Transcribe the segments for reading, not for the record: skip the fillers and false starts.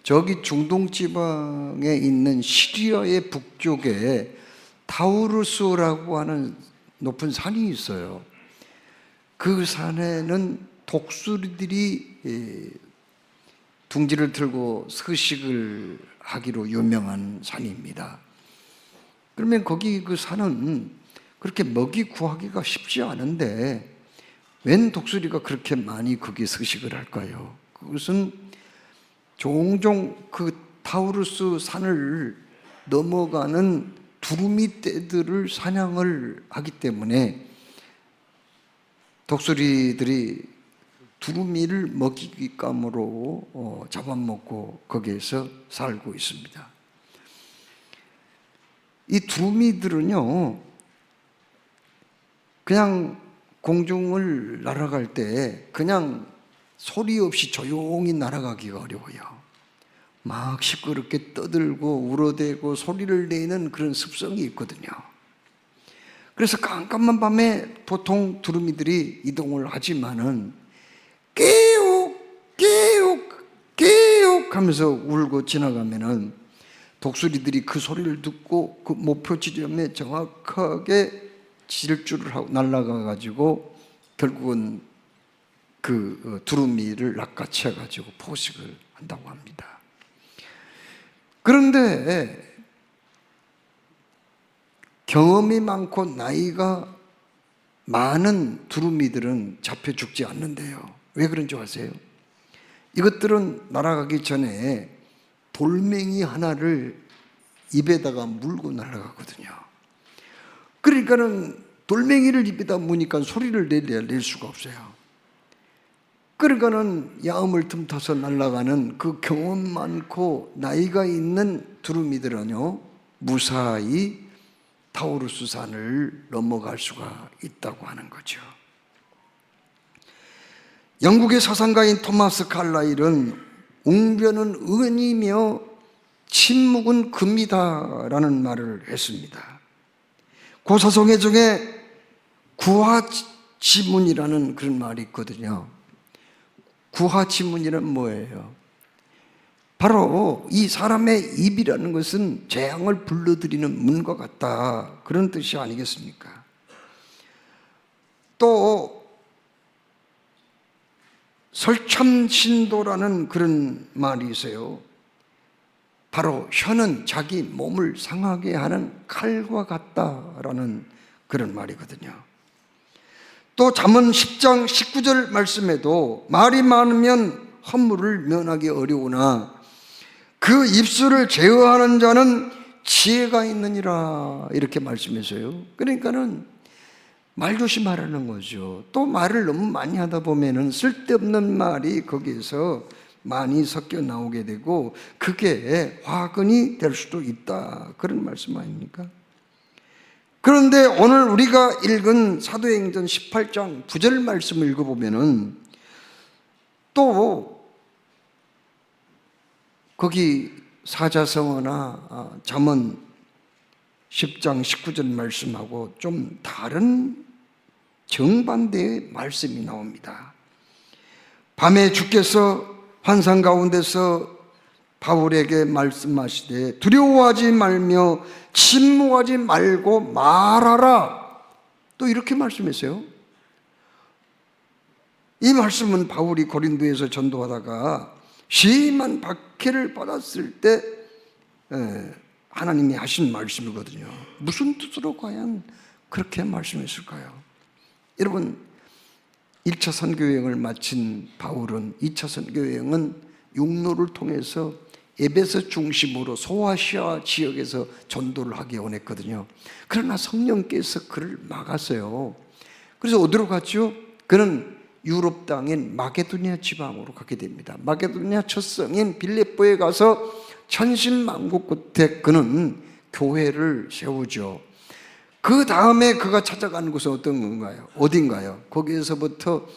저기 중동 지방에 있는 시리아의 북쪽에 타우루스라고 하는 높은 산이 있어요. 그 산에는 독수리들이 둥지를 틀고 서식을 하기로 유명한 산입니다. 그러면 거기 그 산은 그렇게 먹이 구하기가 쉽지 않은데 웬 독수리가 그렇게 많이 거기 서식을 할까요? 그것은 종종 그 타우루스 산을 넘어가는 두루미 떼들을 사냥을 하기 때문에 독수리들이 두루미를 먹이감으로 잡아먹고 거기에서 살고 있습니다. 이 두루미들은요, 그냥 공중을 날아갈 때 그냥 소리 없이 조용히 날아가기가 어려워요. 막 시끄럽게 떠들고 울어대고 소리를 내는 그런 습성이 있거든요. 그래서 깜깜한 밤에 보통 두루미들이 이동을 하지만은 깨욱 깨욱 깨욱 하면서 울고 지나가면은 독수리들이 그 소리를 듣고 그 목표 지점에 정확하게 질주를 하고 날아가 가지고 결국은 그 두루미를 낚아채 가지고 포식을 한다고 합니다. 그런데 경험이 많고 나이가 많은 두루미들은 잡혀 죽지 않는데요. 왜 그런지 아세요? 이것들은 날아가기 전에 돌멩이 하나를 입에다가 물고 날아가거든요. 그러니까는 돌멩이를 입에다 무니까 소리를 낼 수가 없어요. 그러니까는 야음을 틈타서 날아가는 그 경험 많고 나이가 있는 두루미들은요, 무사히 타우루스 산을 넘어갈 수가 있다고 하는 거죠. 영국의 사상가인 토마스 칼라일은 웅변은 은이며 침묵은 금이다라는 말을 했습니다. 고사성애 중에 구하지문이라는 그런 말이 있거든요. 구하지문이란 뭐예요? 바로 이 사람의 입이라는 것은 재앙을 불러들이는 문과 같다, 그런 뜻이 아니겠습니까? 또 설참신도라는 그런 말이 있어요. 바로 혀는 자기 몸을 상하게 하는 칼과 같다라는 그런 말이거든요. 또 잠언 10장 19절 말씀에도 말이 많으면 허물을 면하기 어려우나 그 입술을 제어하는 자는 지혜가 있느니라, 이렇게 말씀해서요. 그러니까는 말 조심하라는 거죠. 또 말을 너무 많이 하다 보면은 쓸데없는 말이 거기에서 많이 섞여 나오게 되고 그게 화근이 될 수도 있다, 그런 말씀 아닙니까? 그런데 오늘 우리가 읽은 사도행전 18장 9절 말씀을 읽어보면은 또 거기 사자성어나 잠언 10장 19절 말씀하고 좀 다른 정반대의 말씀이 나옵니다. 밤에 주께서 환상 가운데서 바울에게 말씀하시되 두려워하지 말며 침묵하지 말고 말하라, 또 이렇게 말씀했어요. 이 말씀은 바울이 고린도에서 전도하다가 심한 박해를 받았을 때 하나님이 하신 말씀이거든요. 무슨 뜻으로 과연 그렇게 말씀했을까요? 여러분, 1차 선교여행을 마친 바울은 2차 선교여행은 육로를 통해서 에베소 중심으로 소아시아 지역에서 전도를 하기 원했거든요. 그러나 성령께서 그를 막았어요. 그래서 어디로 갔죠? 그는 유럽 땅인 마게도니아 지방으로 가게 됩니다. 마게도니아 첫 성인 빌립보에 가서 천신만고 끝에 그는 교회를 세우죠. 그 다음에 그가 찾아가는 곳은 어떤 건가요? 어딘가요? 거기에서부터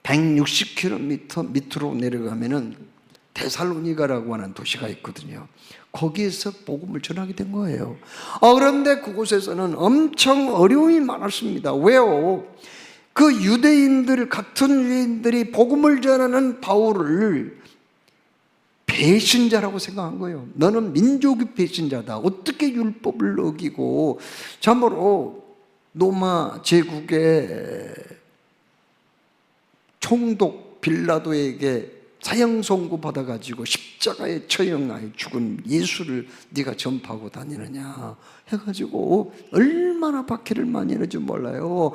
160km 밑으로 내려가면은 데살로니가라고 하는 도시가 있거든요. 거기에서 복음을 전하게 된 거예요. 그런데 그곳에서는 엄청 어려움이 많았습니다. 왜요? 그 유대인들, 같은 유대인들이 복음을 전하는 바울을 배신자라고 생각한 거예요. 너는 민족의 배신자다. 어떻게 율법을 어기고, 참으로 로마 제국의 총독 빌라도에게 사형 선고 받아가지고 십자가에 처형하여 죽은 예수를 네가 전파하고 다니느냐 해가지고 얼마나 박해를 많이 했는지 몰라요.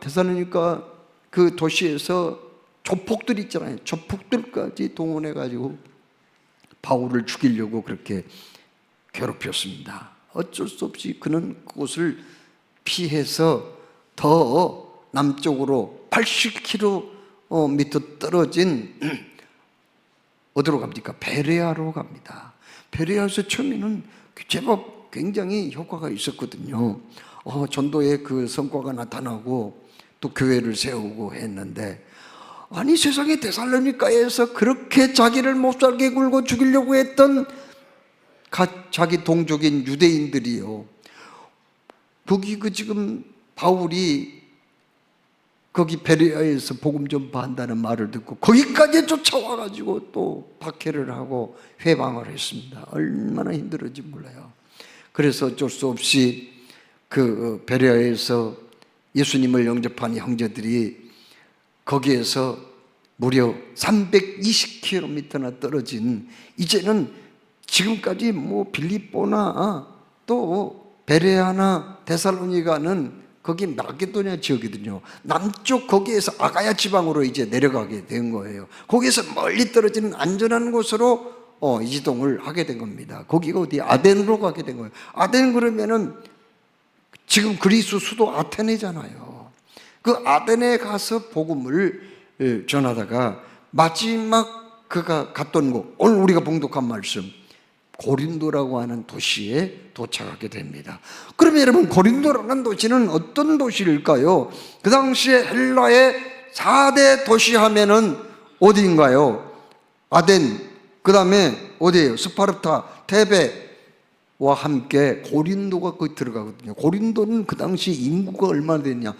데살로니가 그 도시에서 조폭들 있잖아요. 조폭들까지 동원해가지고 바울을 죽이려고 그렇게 괴롭혔습니다. 어쩔 수 없이 그는 그곳을 피해서 더 남쪽으로 80km 떨어진 어디로 갑니까? 베레아로 갑니다. 베레아에서 처음에는 제법 굉장히 효과가 있었거든요. 전도의 그 성과가 나타나고 또 교회를 세우고 했는데, 아니 세상에 데살로니가에서 그렇게 자기를 못살게 굴고 죽이려고 했던 자기 동족인 유대인들이요, 거기 지금 바울이 거기 베레아에서 복음 전파한다는 말을 듣고 거기까지 쫓아와가지고 또 박해를 하고 회방을 했습니다. 얼마나 힘들었지 몰라요. 그래서 어쩔 수 없이 그 베레아에서 예수님을 영접한 형제들이 거기에서 무려 320km나 떨어진, 이제는 지금까지 뭐 빌립보나 또 베레아나 데살로니가는 거기 마게도냐 지역이거든요. 남쪽 거기에서 아가야 지방으로 이제 내려가게 된 거예요. 거기에서 멀리 떨어지는 안전한 곳으로 이동을 하게 된 겁니다. 거기가 어디? 아덴으로 가게 된 거예요. 아덴 그러면은 지금 그리스 수도 아테네잖아요. 그 아덴에 가서 복음을 전하다가 마지막 그가 갔던 곳, 오늘 우리가 봉독한 말씀, 고린도라고 하는 도시에 도착하게 됩니다. 그러면 여러분, 고린도라는 도시는 어떤 도시일까요? 그 당시에 헬라의 4대 도시 하면은 어디인가요? 아덴, 그 다음에 어디예요? 스파르타, 테베와 함께 고린도가 거기 들어가거든요. 고린도는 그 당시 인구가 얼마나 됐냐?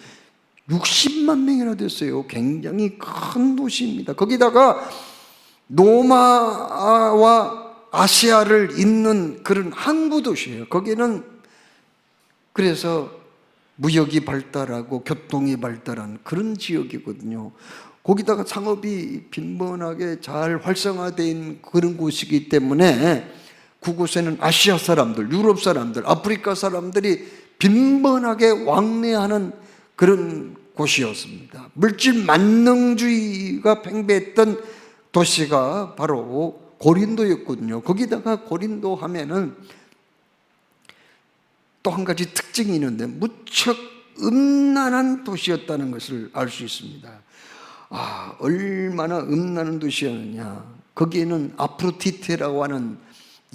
60만 명이나 됐어요. 굉장히 큰 도시입니다. 거기다가 로마와 아시아를 잇는 그런 항구 도시예요. 거기는 그래서 무역이 발달하고 교통이 발달한 그런 지역이거든요. 거기다가 상업이 빈번하게 잘 활성화된 그런 곳이기 때문에 그곳에는 아시아 사람들, 유럽 사람들, 아프리카 사람들이 빈번하게 왕래하는 그런 곳이었습니다. 물질 만능주의가 팽배했던 도시가 바로 고린도였거든요. 거기다가 고린도 하면은 또 한 가지 특징이 있는데 무척 음란한 도시였다는 것을 알 수 있습니다. 얼마나 음란한 도시였느냐. 거기에는 아프로디테라고 하는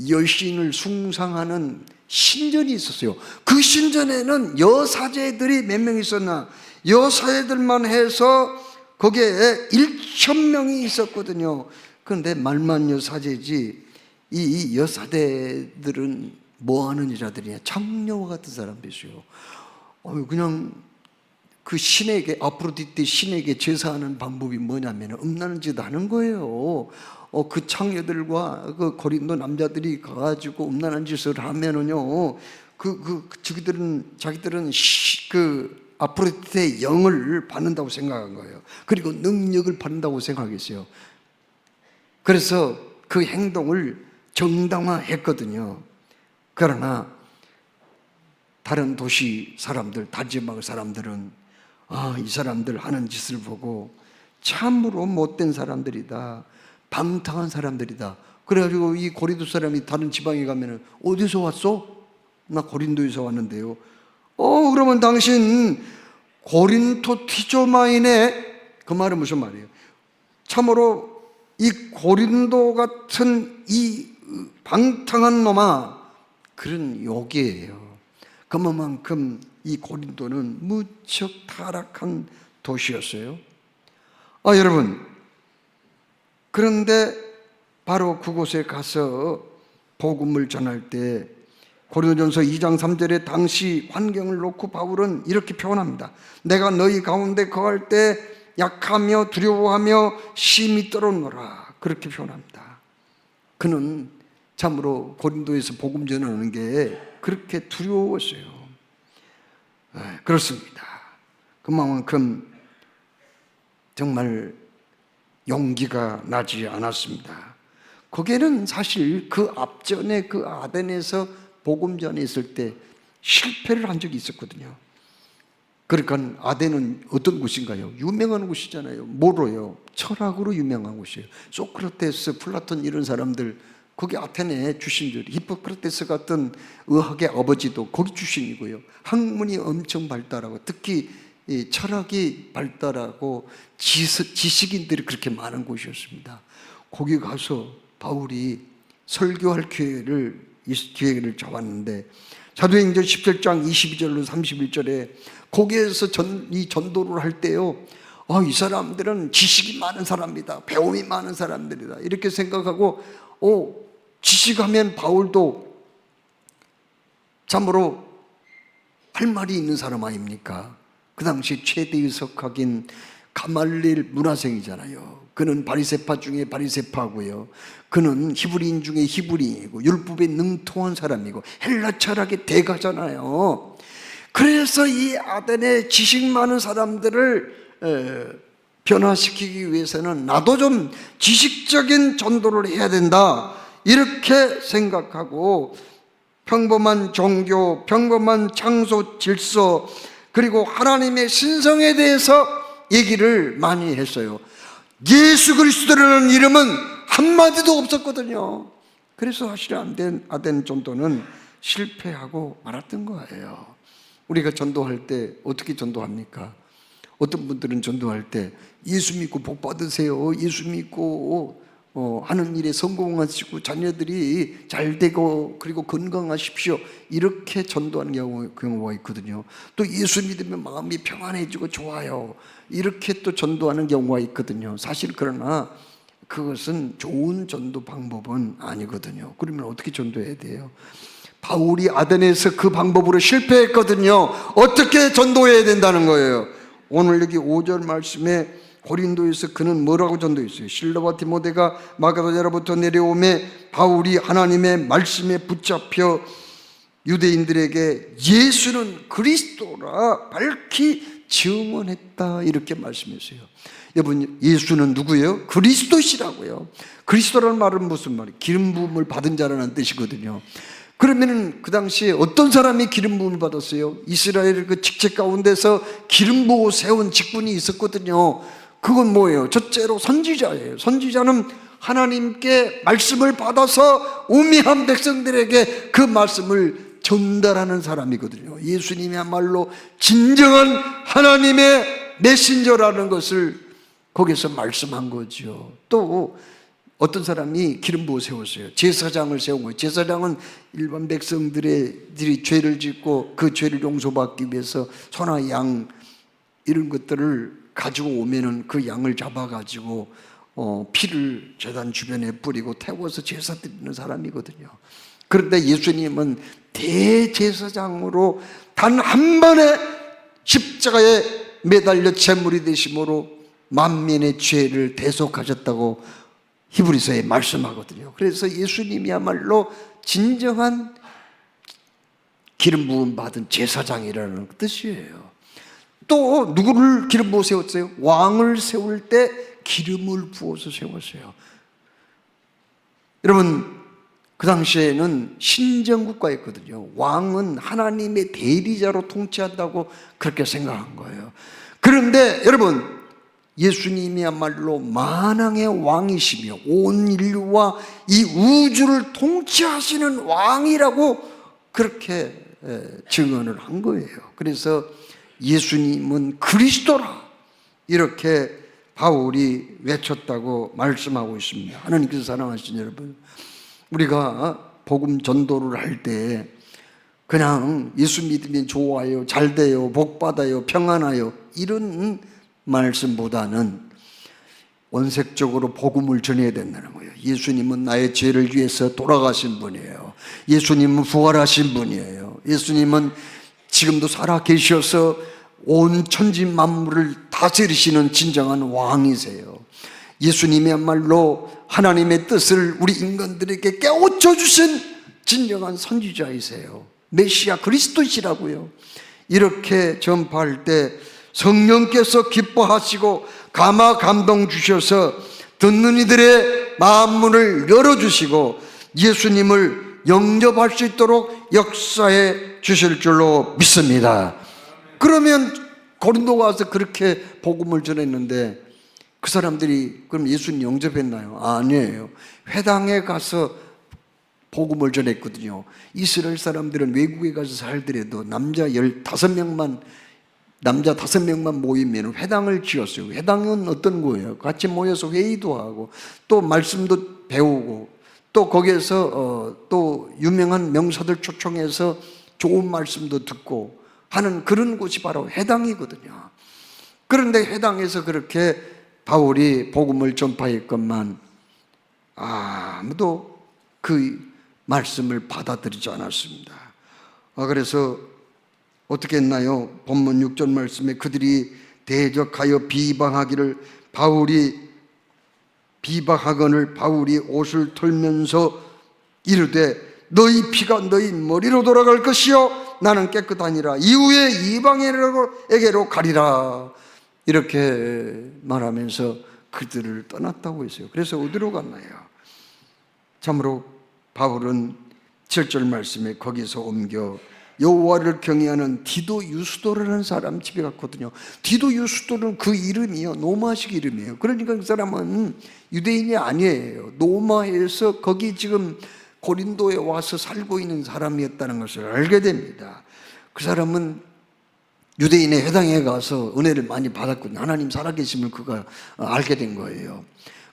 여신을 숭상하는 신전이 있었어요. 그 신전에는 여사제들이 몇 명 있었나? 여사제들만 해서 거기에 1,000명이 있었거든요. 그런데 말만 여사제지 이 여사대들은 뭐하는 여자들이냐? 창녀와 같은 사람들이죠. 그냥 그 신에게, 아프로디테 신에게 제사하는 방법이 뭐냐면 음란한 짓 하는 거예요. 그 창녀들과 그 고린도 남자들이 가가지고 음란한 짓을 하면은요, 자기들은 그 아프로디테의 영을 받는다고 생각한 거예요. 그리고 능력을 받는다고 생각했어요. 그래서 그 행동을 정당화했거든요. 그러나 다른 도시 사람들, 다지막 사람들은 이 사람들 하는 짓을 보고 참으로 못된 사람들이다, 방탕한 사람들이다. 그래가지고 이 고린도 사람이 다른 지방에 가면은 어디서 왔어? 나 고린도에서 왔는데요. 그러면 당신 고린토 티조마이네. 그 말은 무슨 말이에요? 참으로 이 고린도 같은 이 방탕한 놈아, 그런 욕이에요. 그만큼 이 고린도는 무척 타락한 도시였어요. 여러분, 그런데 바로 그곳에 가서 복음을 전할 때 고린도전서 2장 3절에 당시 환경을 놓고 바울은 이렇게 표현합니다. 내가 너희 가운데 거할 때 약하며 두려워하며 심히 떨었노라. 그렇게 표현합니다. 그는 참으로 고린도에서 복음 전하는 게 그렇게 두려웠어요. 그렇습니다. 그만큼 정말 용기가 나지 않았습니다. 거기에는 사실 그 앞전에 그 아덴에서 복음 전했을 때 실패를 한 적이 있었거든요. 그러니까 아덴은 어떤 곳인가요? 유명한 곳이잖아요. 뭐로요? 철학으로 유명한 곳이에요. 소크라테스, 플라톤 이런 사람들 거기 아테네에 출신들이, 히포크라테스 같은 의학의 아버지도 거기 출신이고요. 학문이 엄청 발달하고 특히 이 철학이 발달하고 지식인들이 그렇게 많은 곳이었습니다. 거기 가서 바울이 설교할 기회를 잡았는데 사도행전 17장 22절로 31절에 거기에서 이 전도를 할 때요, 이 사람들은 지식이 많은 사람이다, 배움이 많은 사람들이다 이렇게 생각하고 지식하면 바울도 참으로 할 말이 있는 사람 아닙니까? 그 당시 최대의 석학인 가말리엘 문화생이잖아요. 그는 바리새파 중에 바리새파고요. 그는 히브리인 중에 히브리인이고 율법에 능통한 사람이고 헬라 철학의 대가잖아요. 그래서 이 아덴의 지식 많은 사람들을 변화시키기 위해서는 나도 좀 지식적인 전도를 해야 된다 이렇게 생각하고 평범한 종교, 평범한 장소 질서 그리고 하나님의 신성에 대해서 얘기를 많이 했어요. 예수 그리스도라는 이름은 한마디도 없었거든요. 그래서 사실 아덴 전도는 실패하고 말았던 거예요. 우리가 전도할 때 어떻게 전도합니까? 어떤 분들은 전도할 때 예수 믿고 복 받으세요, 예수 믿고 하는 일에 성공하시고 자녀들이 잘 되고 그리고 건강하십시오 이렇게 전도하는 경우가 있거든요. 또 예수 믿으면 마음이 평안해지고 좋아요 이렇게 또 전도하는 경우가 있거든요. 사실 그러나 그것은 좋은 전도 방법은 아니거든요. 그러면 어떻게 전도해야 돼요? 바울이 아덴에서 그 방법으로 실패했거든요. 어떻게 전도해야 된다는 거예요? 오늘 여기 5절 말씀에 고린도에서 그는 뭐라고 전도했어요? 실로와 디모데가 마게도냐로부터 내려오매 바울이 하나님의 말씀에 붙잡혀 유대인들에게 예수는 그리스도라 밝히 증언했다 이렇게 말씀했어요. 여러분, 예수는 누구예요? 그리스도시라고요. 그리스도라는 말은 무슨 말이에요? 기름 부음을 받은 자라는 뜻이거든요. 그러면 그 당시에 어떤 사람이 기름 부음을 받았어요? 이스라엘 그 직책 가운데서 기름 부어 세운 직분이 있었거든요. 그건 뭐예요? 첫째로 선지자예요. 선지자는 하나님께 말씀을 받아서 우미한 백성들에게 그 말씀을 전달하는 사람이거든요. 예수님이야말로 진정한 하나님의 메신저라는 것을 거기서 말씀한 거죠. 또 어떤 사람이 기름 부어 세웠어요. 제사장을 세운 거예요. 제사장은 일반 백성들이 죄를 짓고 그 죄를 용서받기 위해서 소나 양 이런 것들을 가지고 오면은 그 양을 잡아가지고 피를 제단 주변에 뿌리고 태워서 제사 드리는 사람이거든요. 그런데 예수님은 대제사장으로 단 한 번에 십자가에 매달려 제물이 되심으로 만민의 죄를 대속하셨다고 히브리서에 말씀하거든요. 그래서 예수님이야말로 진정한 기름 부음 받은 제사장이라는 뜻이에요. 또 누구를 기름 부어 세웠어요? 왕을 세울 때 기름을 부어서 세웠어요. 여러분, 그 당시에는 신정국가였거든요. 왕은 하나님의 대리자로 통치한다고 그렇게 생각한 거예요. 그런데 여러분, 예수님이야말로 만왕의 왕이시며 온 인류와 이 우주를 통치하시는 왕이라고 그렇게 증언을 한 거예요. 그래서 예수님은 그리스도라 이렇게 바울이 외쳤다고 말씀하고 있습니다. 하나님께서 사랑하시는 여러분, 우리가 복음 전도를 할 때 그냥 예수 믿으면 좋아요, 잘 돼요, 복 받아요, 평안해요 이런 말씀보다는 원색적으로 복음을 전해야 된다는 거예요. 예수님은 나의 죄를 위해서 돌아가신 분이에요. 예수님은 부활하신 분이에요. 예수님은 지금도 살아 계셔서 온 천지 만물을 다스리시는 진정한 왕이세요. 예수님이야말로 하나님의 뜻을 우리 인간들에게 깨우쳐 주신 진정한 선지자이세요. 메시아 그리스도이시라고요. 이렇게 전파할 때 성령께서 기뻐하시고 감화 감동 주셔서 듣는 이들의 마음문을 열어주시고 예수님을 영접할 수 있도록 역사해 주실 줄로 믿습니다. 그러면 고린도 가서 그렇게 복음을 전했는데 그 사람들이 그럼 예수님 영접했나요? 아니에요. 회당에 가서 복음을 전했거든요. 이스라엘 사람들은 외국에 가서 살더라도 남자 5명만 모이면 회당을 지었어요. 회당은 어떤 거예요? 같이 모여서 회의도 하고 또 말씀도 배우고 또 거기에서 또 유명한 명사들 초청해서 좋은 말씀도 듣고 하는 그런 곳이 바로 회당이거든요. 그런데 회당에서 그렇게 바울이 복음을 전파했건만 아무도 그 말씀을 받아들이지 않았습니다. 그래서 어떻게 했나요? 본문 6절 말씀에 그들이 대적하여 비방하거늘 바울이 옷을 털면서 이르되 너희 피가 너희 머리로 돌아갈 것이요 나는 깨끗하니라 이후에 이방인에게로 가리라 이렇게 말하면서 그들을 떠났다고 했어요. 그래서 어디로 갔나요? 참으로 바울은 7절 말씀에 거기서 옮겨 여호와를 경외하는 디도 유스도라는 사람 집에 갔거든요. 디도 유스도는 그 이름이요 노마식 이름이에요. 그러니까 그 사람은 유대인이 아니에요. 노마에서 거기 지금 고린도에 와서 살고 있는 사람이었다는 것을 알게 됩니다. 그 사람은 유대인의 회당에 가서 은혜를 많이 받았거든요. 하나님 살아계심을 그가 알게 된 거예요.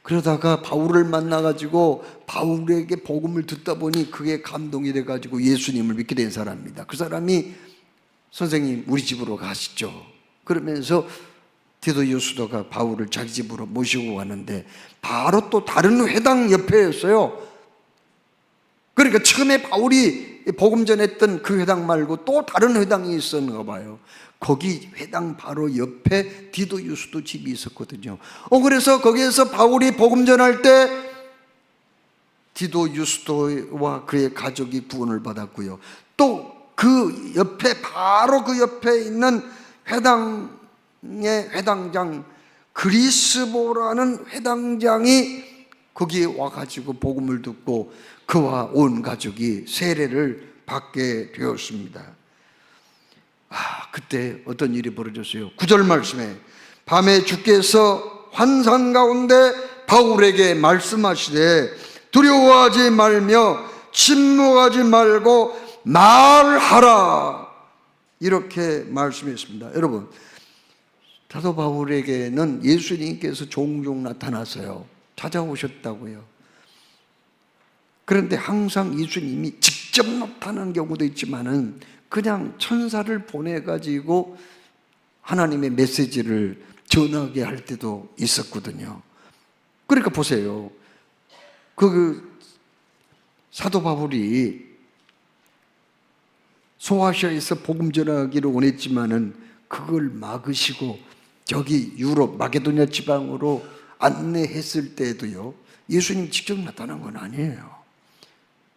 그러다가 바울을 만나가지고 바울에게 복음을 듣다 보니 그게 감동이 돼가지고 예수님을 믿게 된 사람입니다. 그 사람이 선생님 우리 집으로 가시죠. 그러면서 디도 유스도가 바울을 자기 집으로 모시고 가는데 바로 또 다른 회당 옆에였어요. 그러니까 처음에 바울이 복음 전했던 그 회당 말고 또 다른 회당이 있었나 봐요. 거기 회당 바로 옆에 디도 유스도 집이 있었거든요. 그래서 거기에서 바울이 복음 전할 때 디도 유스도와 그의 가족이 구원을 받았고요. 또 그 옆에 바로 그 옆에 있는 회당의 회당장 그리스보라는 회당장이 거기에 와가지고 복음을 듣고 그와 온 가족이 세례를 받게 되었습니다. 그때 어떤 일이 벌어졌어요? 9절 말씀에 밤에 주께서 환상 가운데 바울에게 말씀하시되 두려워하지 말며 침묵하지 말고 말하라 이렇게 말씀했습니다. 여러분 사도 바울에게는 예수님께서 종종 나타나서요 찾아오셨다고요. 그런데 항상 예수님이 직접 나타나는 경우도 있지만은 그냥 천사를 보내가지고 하나님의 메시지를 전하게 할 때도 있었거든요. 그러니까 보세요. 그 사도 바울이 소아시아에서 복음 전하기를 원했지만은 그걸 막으시고 저기 유럽 마게도냐 지방으로 안내했을 때도요. 예수님 직접 나타난 건 아니에요.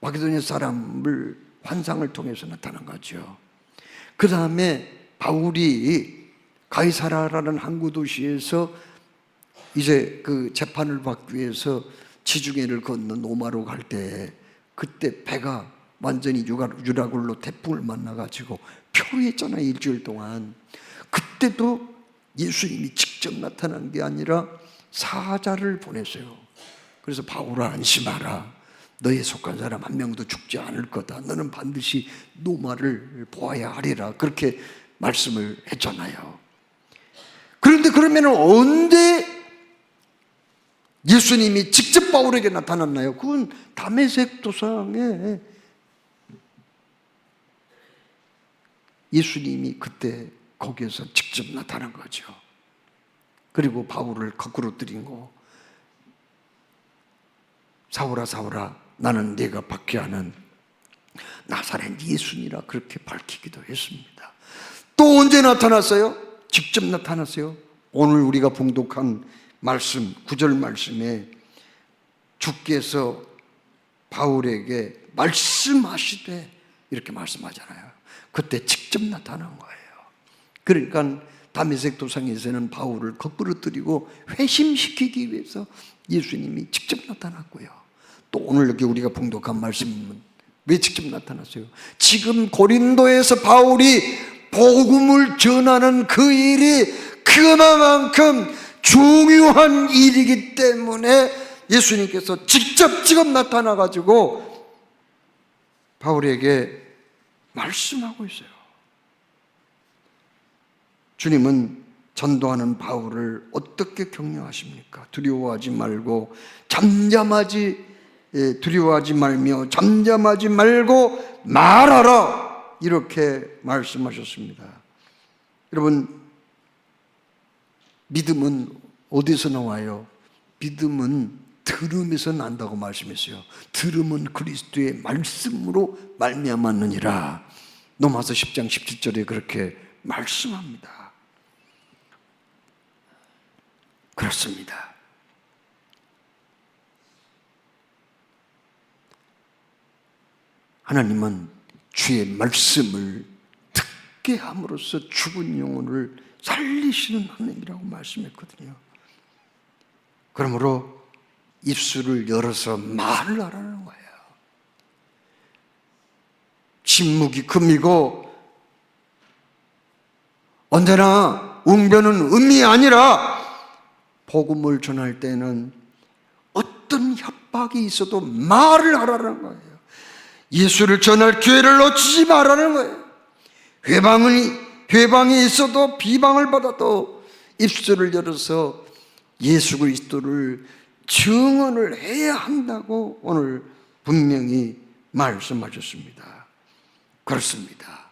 마게도냐 사람을 환상을 통해서 나타난 거죠. 그 다음에 바울이 가이사라라는 항구 도시에서 이제 그 재판을 받기 위해서 지중해를 건너 로마로 갈 때 그때 배가 완전히 유라굴로 태풍을 만나가지고 표류했잖아요. 일주일 동안. 그때도 예수님이 직접 나타난 게 아니라 사자를 보냈어요. 그래서 바울아 안심하라. 너에 속한 사람 한 명도 죽지 않을 거다. 너는 반드시 노마를 보아야 하리라. 그렇게 말씀을 했잖아요. 그런데 그러면 언제 예수님이 직접 바울에게 나타났나요? 그건 다메섹 도상에 예수님이 그때 거기에서 직접 나타난 거죠. 그리고 바울을 거꾸로 들이고 사울아 사울아 나는 네가 박해하는 나사렛 예수니라 그렇게 밝히기도 했습니다. 또 언제 나타났어요? 직접 나타났어요. 오늘 우리가 봉독한 말씀 9절 말씀에 주께서 바울에게 말씀하시되 이렇게 말씀하잖아요. 그때 직접 나타난 거예요. 그러니까 다메섹 도상에서는 바울을 거꾸로뜨리고 회심시키기 위해서 예수님이 직접 나타났고요. 또 오늘 여기 우리가 봉독한 말씀은 왜 직접 나타났어요? 지금 고린도에서 바울이 복음을 전하는 그 일이 그만큼 중요한 일이기 때문에 예수님께서 직접 나타나가지고 바울에게 말씀하고 있어요. 주님은 전도하는 바울을 어떻게 격려하십니까? 두려워하지 말고 두려워하지 말며 잠잠하지 말고 말하라 이렇게 말씀하셨습니다. 여러분, 믿음은 어디서 나와요? 믿음은 들음에서 난다고 말씀했어요. 들음은 그리스도의 말씀으로 말미암았느니라. 로마서 10장 17절에 그렇게 말씀합니다. 그렇습니다. 하나님은 주의 말씀을 듣게 함으로써 죽은 영혼을 살리시는 하나님이라고 말씀했거든요. 그러므로 입술을 열어서 말을 하라는 거예요. 침묵이 금이고 언제나 웅변은 음이 아니라 복음을 전할 때는 어떤 협박이 있어도 말을 하라는 거예요. 예수를 전할 기회를 놓치지 말라는 거예요. 회방이 있어도 비방을 받아도 입술을 열어서 예수 그리스도를 증언을 해야 한다고 오늘 분명히 말씀하셨습니다. 그렇습니다.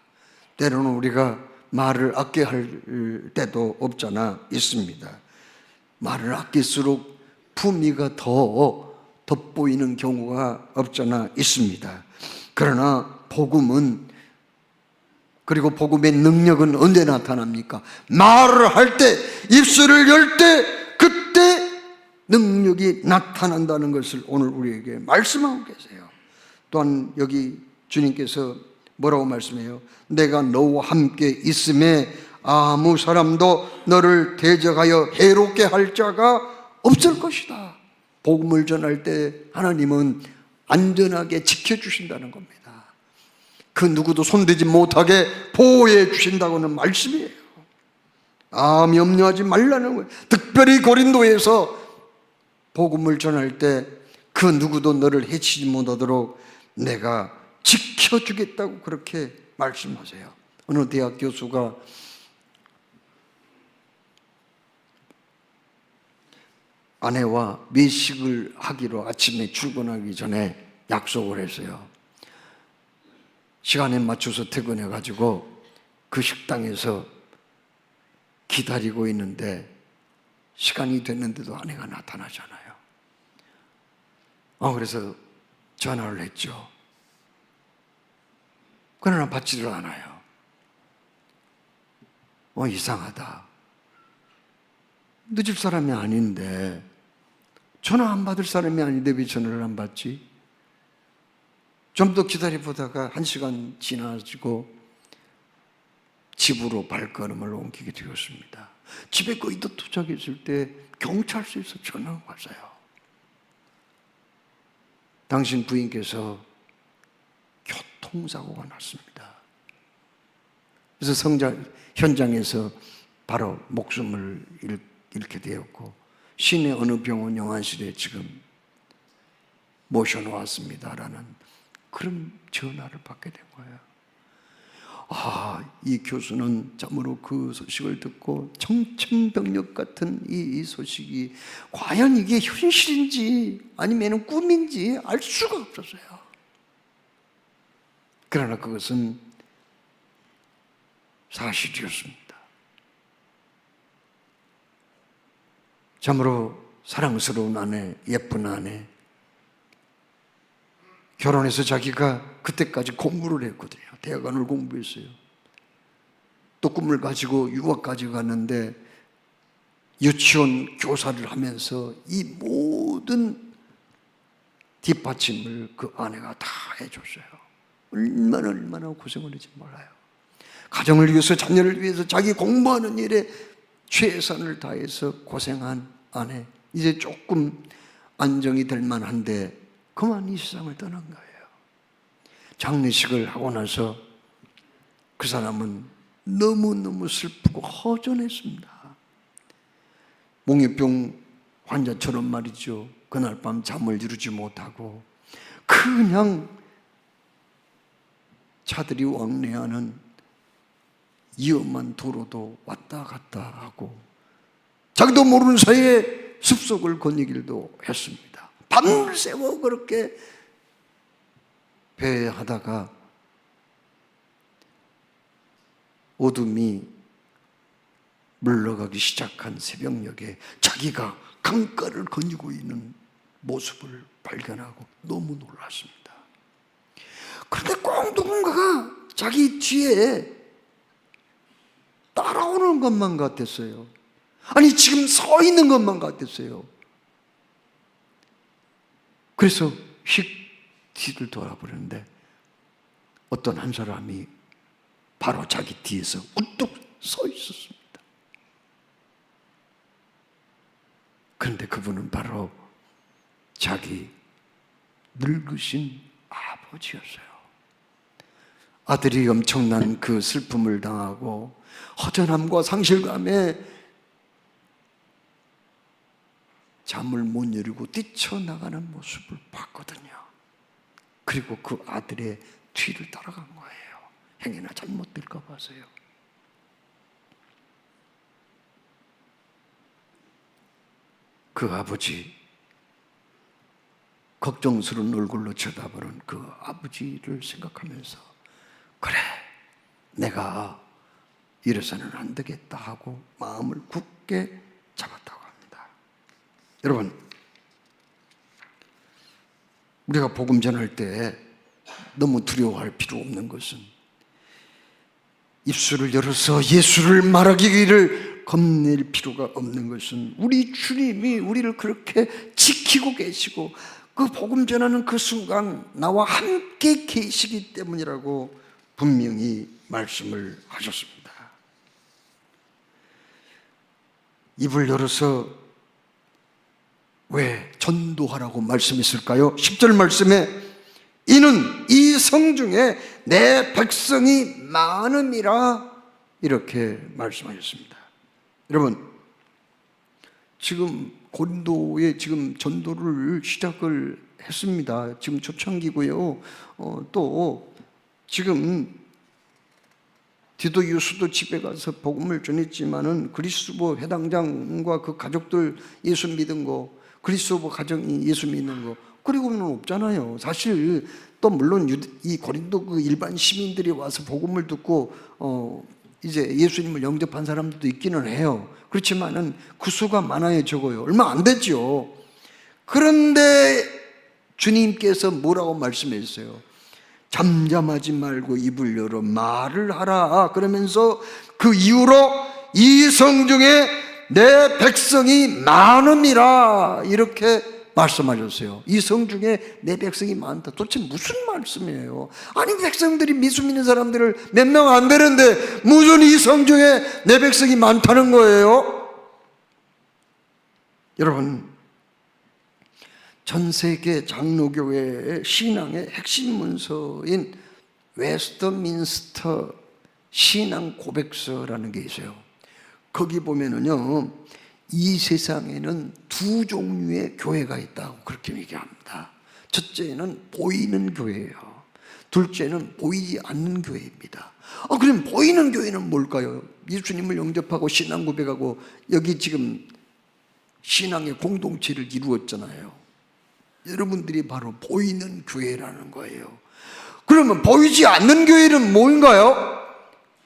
때로는 우리가 말을 아껴할 때도 없잖아 있습니다. 말을 아낄수록 품위가 더 돋보이는 경우가 없잖아 있습니다. 그러나 복음은, 그리고 복음의 능력은 언제 나타납니까? 말을 할 때, 입술을 열 때, 그때 능력이 나타난다는 것을 오늘 우리에게 말씀하고 계세요. 또한 여기 주님께서 뭐라고 말씀해요? 내가 너와 함께 있음에 아무 사람도 너를 대적하여 해롭게 할 자가 없을 것이다. 복음을 전할 때 하나님은 안전하게 지켜주신다는 겁니다. 그 누구도 손대지 못하게 보호해 주신다고는 말씀이에요. 염려하지 말라는 거예요. 특별히 고린도에서 복음을 전할 때 그 누구도 너를 해치지 못하도록 내가 지켜주겠다고 그렇게 말씀하세요. 어느 대학 교수가 아내와 외식을 하기로 아침에 출근하기 전에 약속을 했어요. 시간에 맞춰서 퇴근해가지고 그 식당에서 기다리고 있는데 시간이 됐는데도 아내가 나타나잖아요. 그래서 전화를 했죠. 그러나 받지를 않아요. 이상하다. 늦을 사람이 아닌데, 전화 안 받을 사람이 아닌데 왜 전화를 안 받지? 좀 더 기다려보다가 1시간 지나지고 집으로 발걸음을 옮기게 되었습니다. 집에 거의 다 도착했을 때 경찰서에서 전화가 왔어요. 당신 부인께서 교통사고가 났습니다. 그래서 현장에서 바로 목숨을 잃게 되었고 시내 어느 병원 영안실에 지금 모셔놓았습니다라는 그런 전화를 받게 된 거예요. 이 교수는 참으로 그 소식을 듣고 청천벽력 같은 이 소식이 과연 이게 현실인지 아니면 꿈인지 알 수가 없었어요. 그러나 그것은 사실이었습니다. 참으로 사랑스러운 아내, 예쁜 아내, 결혼해서 자기가 그때까지 공부를 했거든요. 대학원을 공부했어요. 또 꿈을 가지고 유학까지 갔는데 유치원 교사를 하면서 이 모든 뒷받침을 그 아내가 다 해줬어요. 얼마나 고생을 했지 몰라요. 가정을 위해서, 자녀를 위해서 자기 공부하는 일에 최선을 다해서 고생한 아내, 이제 조금 안정이 될 만한데 그만 이 세상을 떠난 거예요. 장례식을 하고 나서 그 사람은 너무너무 슬프고 허전했습니다. 몽유병 환자처럼 말이죠. 그날 밤 잠을 이루지 못하고 그냥 차들이 왕래하는 위험한 도로도 왔다 갔다 하고 자기도 모르는 사이에 숲속을 거니기도 했습니다. 밤새워 그렇게 배회하다가 어둠이 물러가기 시작한 새벽녘에 자기가 강가를 거니고 있는 모습을 발견하고 너무 놀랐습니다. 그런데 꼭 누군가가 자기 뒤에 따라오는 것만 같았어요. 아니 지금 서 있는 것만 같았어요. 그래서 휙 뒤를 돌아보는데 어떤 한 사람이 바로 자기 뒤에서 우뚝 서 있었습니다. 그런데 그분은 바로 자기 늙으신 아버지였어요. 아들이 엄청난 그 슬픔을 당하고 허전함과 상실감에 잠을 못 이루고 뛰쳐나가는 모습을 봤거든요. 그리고 그 아들의 뒤를 따라간 거예요. 행여나 잘못될까 봐서요. 그 아버지, 걱정스러운 얼굴로 쳐다보는 그 아버지를 생각하면서 그래, 내가 이래서는 안 되겠다 하고 마음을 굳게 잡았다고 합니다. 여러분, 우리가 복음 전할 때 너무 두려워할 필요 없는 것은 입술을 열어서 예수를 말하기를 겁낼 필요가 없는 것은 우리 주님이 우리를 그렇게 지키고 계시고 그 복음 전하는 그 순간 나와 함께 계시기 때문이라고 분명히 말씀을 하셨습니다. 입을 열어서 왜 전도하라고 말씀했을까요? 10절 말씀에 이는 이 성중에 내 백성이 많음이라 이렇게 말씀하셨습니다. 여러분, 지금 고린도에 지금 전도를 시작을 했습니다. 지금 초창기고요. 또 지금 디도유스도 집에 가서 복음을 전했지만은 그리스도 회당장과 그 가족들 예수 믿은 거, 그리스도 가정이 예수 믿는 거, 그리고는 없잖아요. 사실 또 물론 이 고린도 그 일반 시민들이 와서 복음을 듣고 이제 예수님을 영접한 사람들도 있기는 해요. 그렇지만은 그 수가 많아요, 적어요. 얼마 안 됐죠. 그런데 주님께서 뭐라고 말씀했어요? 잠잠하지 말고 입을 열어 말을 하라. 그러면서 그 이후로 이 성중에 내 백성이 많음이라 이렇게 말씀하셨어요. 이 성중에 내 백성이 많다. 도대체 무슨 말씀이에요? 아니 백성들이 미수 믿는 사람들을 몇 명 안 되는데 무슨 이 성중에 내 백성이 많다는 거예요? 여러분, 전 세계 장로교회의 신앙의 핵심 문서인 웨스트민스터 신앙 고백서라는 게 있어요. 거기 보면은요, 이 세상에는 두 종류의 교회가 있다고 그렇게 얘기합니다. 첫째는 보이는 교회예요. 둘째는 보이지 않는 교회입니다. 그럼 보이는 교회는 뭘까요? 예수님을 영접하고 신앙 고백하고 여기 지금 신앙의 공동체를 이루었잖아요. 여러분들이 바로 보이는 교회라는 거예요. 그러면 보이지 않는 교회는 뭔가요?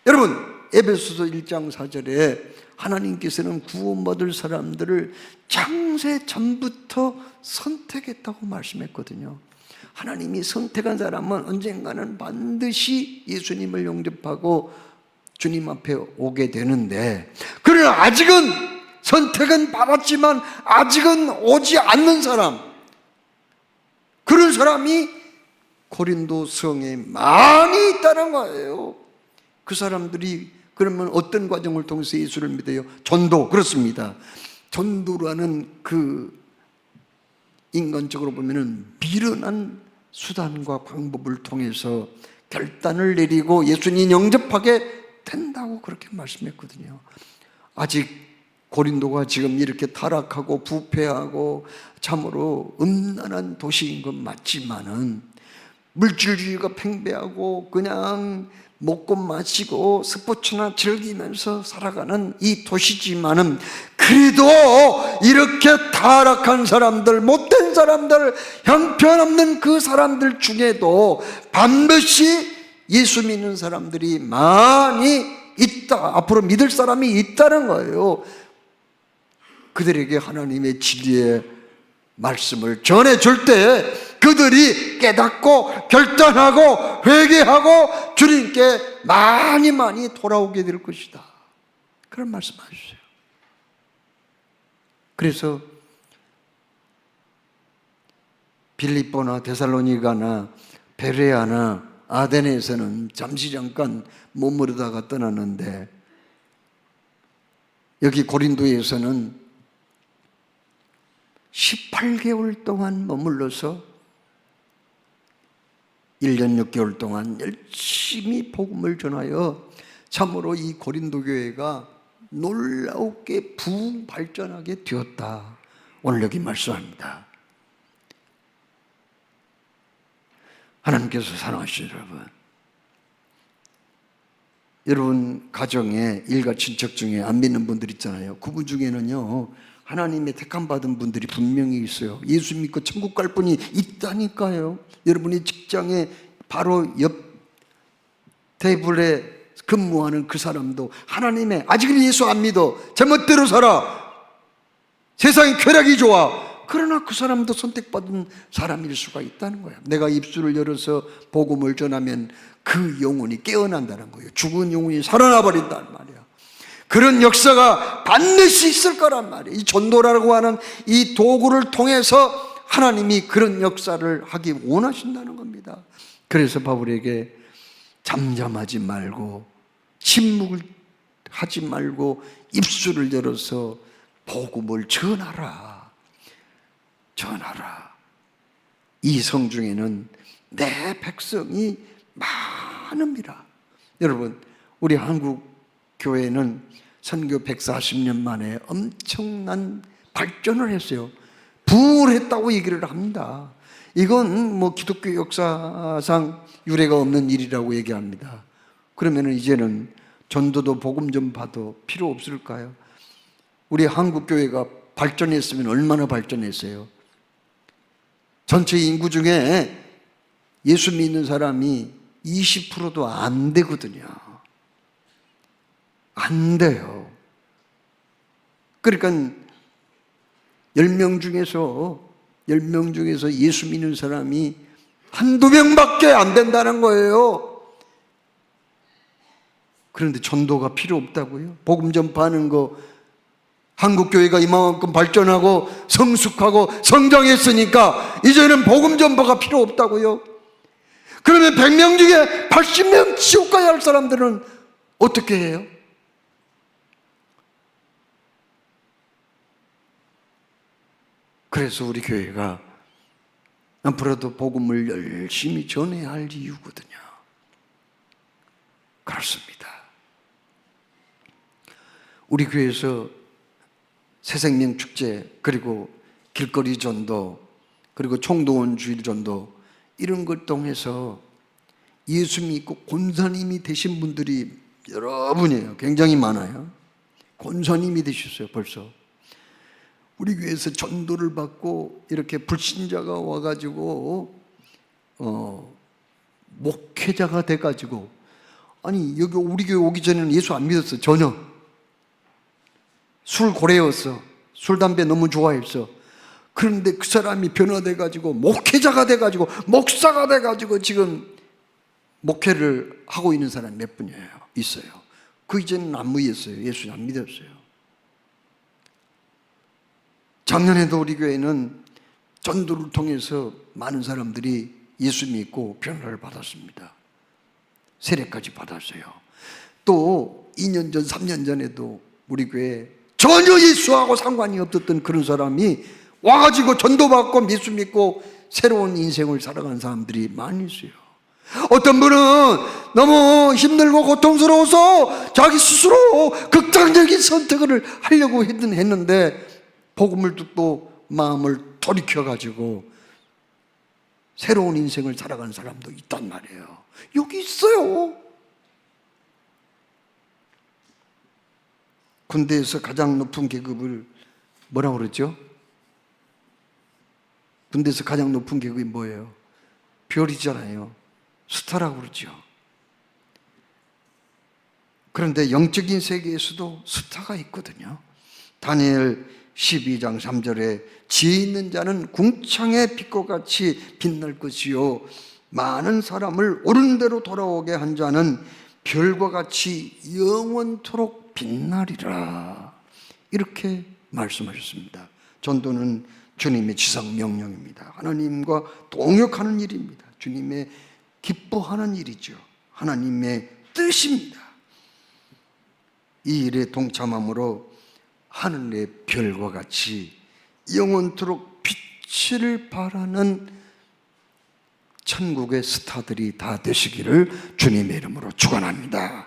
여러분, 에베소서 1장 4절에 하나님께서는 구원받을 사람들을 창세 전부터 선택했다고 말씀했거든요. 하나님이 선택한 사람은 언젠가는 반드시 예수님을 영접하고 주님 앞에 오게 되는데, 그러나 아직은 선택은 받았지만 아직은 오지 않는 사람, 그런 사람이 고린도 성에 많이 있다는 거예요. 그 사람들이 그러면 어떤 과정을 통해서 예수를 믿어요? 전도. 그렇습니다. 전도라는 그 인간적으로 보면은 미련한 수단과 방법을 통해서 결단을 내리고 예수님 영접하게 된다고 그렇게 말씀했거든요. 아직 고린도가 지금 이렇게 타락하고 부패하고 참으로 음란한 도시인 건 맞지만은, 물질주의가 팽배하고 그냥 먹고 마시고 스포츠나 즐기면서 살아가는 이 도시지만은, 그래도 이렇게 타락한 사람들, 못된 사람들, 형편없는 그 사람들 중에도 반드시 예수 믿는 사람들이 많이 있다, 앞으로 믿을 사람이 있다는 거예요. 그들에게 하나님의 진리의 말씀을 전해줄 때 그들이 깨닫고 결단하고 회개하고 주님께 많이 많이 돌아오게 될 것이다, 그런 말씀 하셨어요. 그래서 빌립보나 데살로니가나 베레아나 아데네에서는 잠시 잠깐 머무르다가 떠났는데, 여기 고린도에서는 18개월 동안 머물러서 1년 6개월 동안 열심히 복음을 전하여 참으로 이 고린도 교회가 놀랍게 부흥 발전하게 되었다, 오늘 여기 말씀합니다. 하나님께서 사랑하시는 여러분 가정에 일가 친척 중에 안 믿는 분들 있잖아요. 그분 중에는요 하나님의 택함 받은 분들이 분명히 있어요. 예수 믿고 천국 갈 분이 있다니까요. 여러분이 직장에 바로 옆 테이블에 근무하는 그 사람도 하나님의, 아직은 예수 안 믿어, 제멋대로 살아, 세상이 쾌락이 좋아, 그러나 그 사람도 선택받은 사람일 수가 있다는 거야. 내가 입술을 열어서 복음을 전하면 그 영혼이 깨어난다는 거예요. 죽은 영혼이 살아나 버린단 말이야. 그런 역사가 반드시 있을 거란 말이에요. 이 전도라고 하는 이 도구를 통해서 하나님이 그런 역사를 하기 원하신다는 겁니다. 그래서 바울에게 잠잠하지 말고 침묵을 하지 말고 입술을 열어서 복음을 전하라. 이 성중에는 내 백성이 많음이라. 여러분, 우리 한국 교회는 선교 140년 만에 엄청난 발전을 했어요. 부흥을 했다고 얘기를 합니다. 이건 뭐 기독교 역사상 유례가 없는 일이라고 얘기합니다. 그러면 이제는 전도도 복음 전파도 필요 없을까요? 우리 한국 교회가 발전했으면 얼마나 발전했어요? 전체 인구 중에 예수 믿는 사람이 20%도 안 되거든요. 안 돼요. 그러니까 10명 중에서 예수 믿는 사람이 한두 명밖에 안 된다는 거예요. 그런데 전도가 필요 없다고요? 복음 전파하는 거, 한국교회가 이만큼 발전하고 성숙하고 성장했으니까 이제는 복음 전파가 필요 없다고요? 그러면 100명 중에 80명 지옥 가야 할 사람들은 어떻게 해요? 그래서 우리 교회가 앞으로도 복음을 열심히 전해야 할 이유거든요. 그렇습니다. 우리 교회에서 새생명 축제, 그리고 길거리 전도, 그리고 총동원 주일 전도, 이런 걸 통해서 예수 믿고 권사님이 되신 분들이 여러분이에요. 굉장히 많아요. 권사님이 되셨어요. 벌써 우리 교회에서 전도를 받고 이렇게 불신자가 와가지고 목회자가 돼가지고 아니 여기 우리 교회 오기 전에는 예수 안 믿었어. 전혀. 술 고래였어. 술 담배 너무 좋아했어. 그런데 그 사람이 변화돼 가지고 목회자가 돼 가지고 목사가 돼 가지고 지금 목회를 하고 있는 사람이 몇 분이에요. 있어요. 그 이전에는 안 믿었어요. 예수 안 믿었어요. 작년에도 우리 교회는 전도를 통해서 많은 사람들이 예수 믿고 변화를 받았습니다. 세례까지 받았어요. 또 2년 전, 3년 전에도 우리 교회에 전혀 예수하고 상관이 없었던 그런 사람이 와가지고 전도받고 예수 믿고 새로운 인생을 살아가는 사람들이 많이 있어요. 어떤 분은 너무 힘들고 고통스러워서 자기 스스로 극단적인 선택을 하려고 했는데 복음을 듣고 마음을 돌이켜가지고 새로운 인생을 살아가는 사람도 있단 말이에요. 여기 있어요. 군대에서 가장 높은 계급을 뭐라고 그러죠? 군대에서 가장 높은 계급이 뭐예요? 별이잖아요. 스타라고 그러죠. 그런데 영적인 세계에서도 스타가 있거든요. 다니엘 12장 3절에 지혜 있는 자는 궁창의 빛과 같이 빛날 것이요 많은 사람을 옳은 대로 돌아오게 한 자는 별과 같이 영원토록 빛나리라. 이렇게 말씀하셨습니다. 전도는 주님의 지상 명령입니다. 하나님과 동역하는 일입니다. 주님의 기뻐하는 일이죠. 하나님의 뜻입니다. 이 일에 동참함으로 하늘의 별과 같이 영원토록 빛을 발하는 천국의 스타들이 다 되시기를 주님의 이름으로 축원합니다.